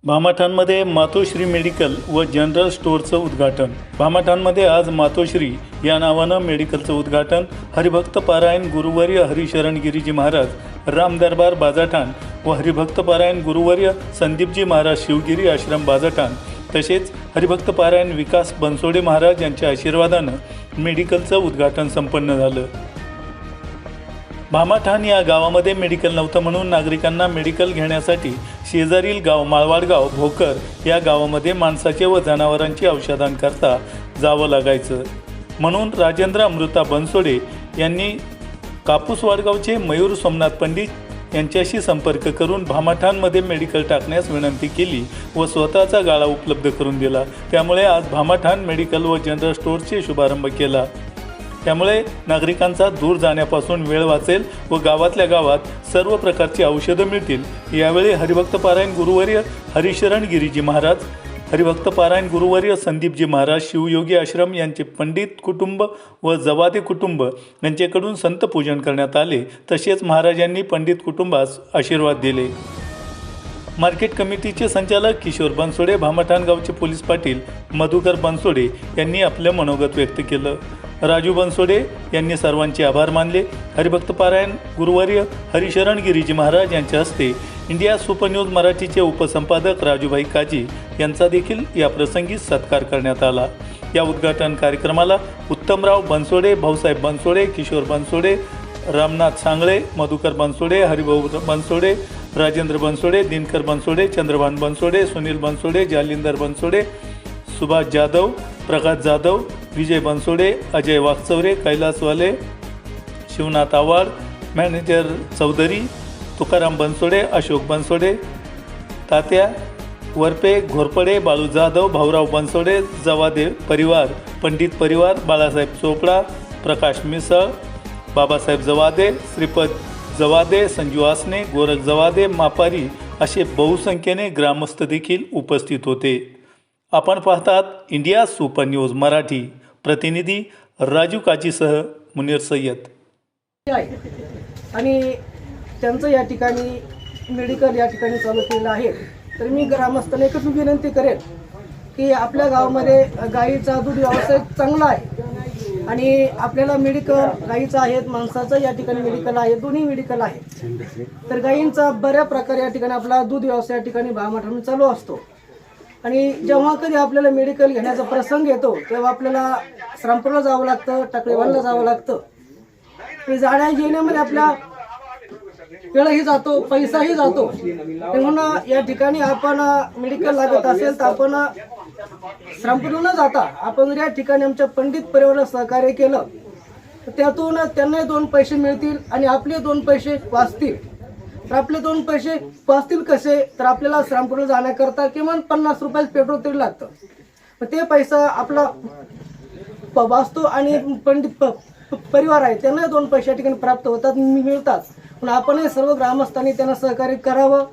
भामाठाणमध्ये मातोश्री medical व general स्टोअरचं उद्घाटन। भामाठाणमध्ये आज मातोश्री या नावानं मेडिकलचं उद्घाटन हरिभक्त पारायण गुरुवर्य हरिशरण गिरीजी महाराज रामदरबार बाजाठाण व हरिभक्त पारायण गुरुवर्य संदीपजी महाराज शिवगिरी आश्रम बाजाठाण तसेच हरिभक्त पारायण विकास बनसोडे महाराज यांच्या आशीर्वादानं मेडिकलचं उद्घाटन संपन्न झालं। भामाठाण या गावामध्ये मेडिकल नव्हतं म्हणून नागरिकांना मेडिकल घेण्यासाठी शेजारील गाव माळवाडगाव भोकर या गावामध्ये माणसाचे व जनावरांची औषधांकरता जावं लागायचं। म्हणून राजेंद्र अमृता बनसोडे यांनी कापूसवाडगावचे मयूर सोमनाथ पंडित यांच्याशी संपर्क करून भामाठाणमध्ये मेडिकल टाकण्यास विनंती केली व स्वतःचा गाळा उपलब्ध करून दिला। त्यामुळे आज भामाठाण मेडिकल व जनरल स्टोअरचे शुभारंभ केला। त्यामुळे नागरिकांचा दूर जाण्यापासून वेळ वाचेल व गावातल्या गावात सर्व प्रकारची औषधं मिळतील। यावेळी हरिभक्त पारायण गुरुवर्य हरिशरण गिरीजी महाराज, हरिभक्त पारायण गुरुवर्य संदीपजी महाराज शिवयोगी आश्रम यांचे पंडित कुटुंब व जवादे कुटुंब यांच्याकडून संत पूजन करण्यात आले। तसेच महाराजांनी पंडित कुटुंबास आशीर्वाद दिले। मार्केट कमिटीचे संचालक किशोर बनसोडे, भामाठाण गावचे पोलीस पाटील मधुकर बनसोडे यांनी आपले मनोगत व्यक्त केलं। राजू बनसोडे यांनी सर्वांचे आभार मानले। हरिभक्त पारायण गुरुवर्य हरिशरण गिरीजी महाराज यांच्या हस्ते इंडिया सुपर न्यूज मराठीचे उपसंपादक राजूभाई काजी यांचा देखील या प्रसंगी सत्कार करण्यात आला। या उद्घाटन कार्यक्रमाला उत्तमराव बनसोडे, भाऊसाहेब बनसोडे, किशोर बनसोडे, रामनाथ सांगळे, मधुकर बनसोडे, हरिभाऊ बनसोडे, राजेंद्र बनसोडे, दिनकर बनसोडे, चंद्रभान बनसोडे, सुनील बनसोडे, जालिंदर बनसोडे, सुभाष जाधव, प्रकाश जाधव, विजय बनसोडे, अजय वागचौरे, कैलासवाले, शिवनाथ आव्हाड, मॅनेजर चौधरी, तुकाराम बनसोडे, अशोक बनसोडे, तात्या वरपे, घोरपडे, बाळू जाधव, भाऊराव बनसोडे, जवादे परिवार, पंडित परिवार, बाळासाहेब चोपडा, प्रकाश मिसळ, बाबासाहेब जवादे, श्रीपद जवादे, संजू आसने, गोरख जवादे, मापारी असे बहुसंख्येने ग्रामस्थ देखील उपस्थित होते। आपण पाहतात इंडिया सुपर न्यूज मराठी। प्रतिनिधी राजू काजीसह मुनीर सय्यद। आणि त्यांचं या ठिकाणी मेडिकल या ठिकाणी चालू केलेलं आहे। तर मी ग्रामस्थांना एकच विनंती करेन की आपल्या गावामध्ये गाईचा दूध व्यवसाय चांगला आहे आणि आपल्याला मेडिकल गाईचं आहेत, माणसाचं या ठिकाणी मेडिकल आहे, दोन्ही मेडिकल आहे। तर गाईंचा बऱ्या प्रकारे या ठिकाणी आपला दूध व्यवसाय या ठिकाणी भामाठाण चालू असतो आणि जेव्हा कधी आपल्याला मेडिकल घेण्याचा प्रसंग येतो तेव्हा आपल्याला श्रामपूरला जावं लागतं, टाकळीवाडीला जावं लागतं। ते जाण्या येण्यामध्ये आपला वेळही जातो, पैसाही जातो। म्हणून या ठिकाणी आपण मेडिकल लागत असेल तर आपण श्रामपूरला न जाता आपण या ठिकाणी आमच्या पंडित परिवाराला सहकार्य केलं तर त्यातून त्यांना 2 पैसे मिळतील आणि आपले 2 पैसे वाचतील। तर आपले 2 पैसे वाचतील कसे तर आपल्याला श्रामपूरला जाण्याकरता किमान 50 रुपये पेट्रोल तरी लागतं। ते पैसा आपला वाचतो आणि पंडित परिवार आहे त्यांना 2 पैसे या ठिकाणी प्राप्त होतात, मिळतात। पण आपणही सर्व ग्रामस्थांनी त्यांना सहकार्य करावं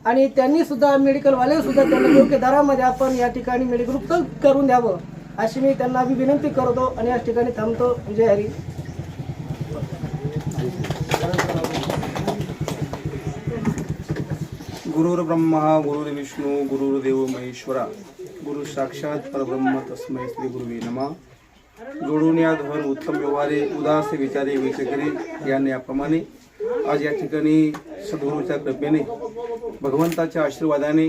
आणि त्यांनी सुद्धा मेडिकलवाले सुद्धा त्यांना योग्य दरामध्ये आपण या ठिकाणी मेडिकल उपलब्ध करून द्यावं अशी मी त्यांना विनंती करतो आणि या ठिकाणी थांबतो। जय हरी। गुरुर् ब्रह्मा गुरुर्विष्णू गुरुर्देव महेश्वरा गुरु साक्षात परब्रह्म तस्मै श्री गुरुवे नमः। जोडून या धन उत्तम व्यवहारे उदास विचारे विचकरी याप्रमाणे आज या ठिकाणी सद्गुरूच्या कृपेने भगवंताच्या आशीर्वादाने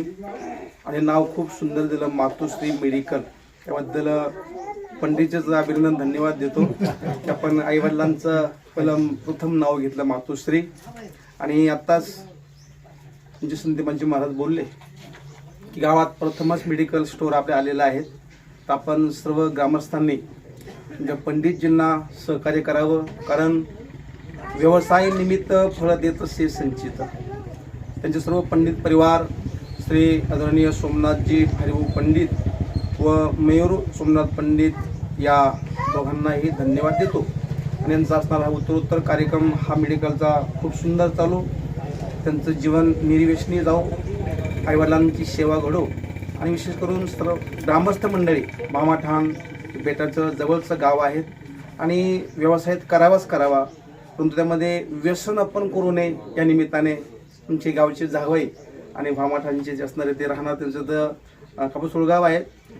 आणि नाव खूप सुंदर दिलं मातोश्री मेडिकल, त्याबद्दल पंडितचं अभिनंदन धन्यवाद देतो। आपण आईवडिलांचं प्रथम नाव घेतलं मातोश्री आणि आत्ताच म्हणजे संदीपांचे महाराज बोलले की गावात प्रथमच मेडिकल स्टोअर आपले आलेलं आहेत। तर आपण सर्व ग्रामस्थांनी म्हणजे पंडितजींना सहकार्य करावं, कारण व्यवसाय निमित्त फळ देत असे संचित। त्यांचे सर्व पंडित परिवार श्री आदरणीय सोमनाथजी हरिभाऊ पंडित व मयूर सोमनाथ पंडित या दोघांनाही धन्यवाद देतो। आणि यांचा असणारा उत्तरोत्तर कार्यक्रम हा मेडिकलचा खूप सुंदर चालू, त्यांचं जीवन निर्व्यसनी जाऊ, आईवडिलांची सेवा घडो आणि विशेष करून सर्व ग्रामस्थ मंडळी भामाठाण बेटाचं जवळचं गाव आहेत आणि व्यवसाय करावाच करावा, परंतु त्यामध्ये व्यसन आपण करू नये या निमित्ताने तुमचे गावचे जावई आणि भामाठांचे जे असणारे ते राहणार त्यांचं तर कापूसोळ गाव आहे.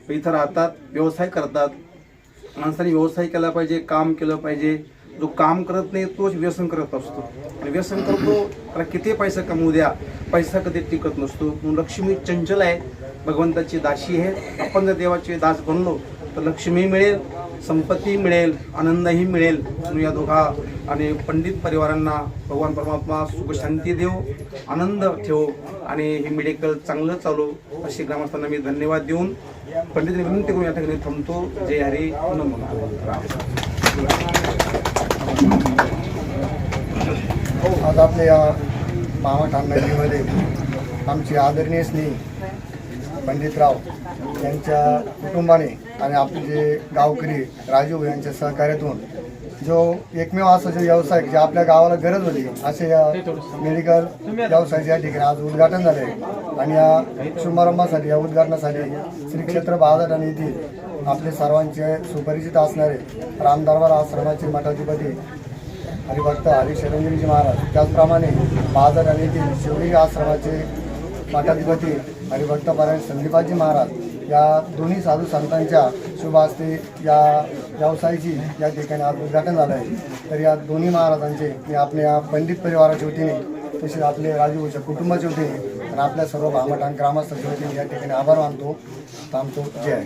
इथं राहतात, व्यवसाय करतात. माणसाने व्यवसाय केला पाहिजे, काम केलं पाहिजे. जो काम करत नाही तोच व्यसन करत असतो आणि व्यसन करतो त्याला किती पैसा कमवू द्या, पैसा कधी टिकत नसतो. म्हणून लक्ष्मी चंचल आहे, भगवंताची दासी आहे. आपण जर देवाचे दास बनलो तर लक्ष्मी मिळेल, संपत्ती मिळेल, आनंदही मिळेल. म्हणून या दोघा आणि पंडित परिवारांना भगवान परमात्मा सुख शांती देव, आनंद ठेवो आणि हे मेडिकल चांगलं चालू अशी ग्रामस्थांना मी धन्यवाद देऊन पंडितने विनंती करून या ठिकाणी थांबतो. जय हरी नमो आज आपल्या या मामाठाण नगरीमध्ये आमचे आदरणीय स्नेही पंडितराव यांच्या कुटुंबाने आणि आपले जे गावकरी राजू यांच्या सहकार्यातून जो एकमेव असा जो व्यवसाय जे आपल्या गावाला गरज होती असे या मेडिकल व्यवसायाचे या ठिकाणी आज उद्घाटन झाले. आणि या शुभारंभासाठी या उद्घाटनासाठी श्री क्षेत्र बाजारठाण येथील आपले सर्वांचे सुपरिचित असणारे रामदरबार आश्रमाचे मठाधिपती हरिभक्त हरिशरंजरीजी महाराज, त्याचप्रमाणे बाजारठाण येथील शिवलिंग आश्रमाचे मठाधिपती हरिभक्त पारायण संदीपाजी महाराज या दोन्ही साधू संतांच्या शुभ हस्ते या व्यवसायाची या ठिकाणी आज उद्घाटन झालं आहे. तर या दोन्ही महाराजांचे मी आपल्या पंडित परिवाराच्या वतीने तसेच आपले राजूच्या कुटुंबाच्या वतीने आणि आपल्या सर्व भामाठाण ग्रामस्थांच्या वतीने या ठिकाणी आभार मानतो. थांबतो. जय.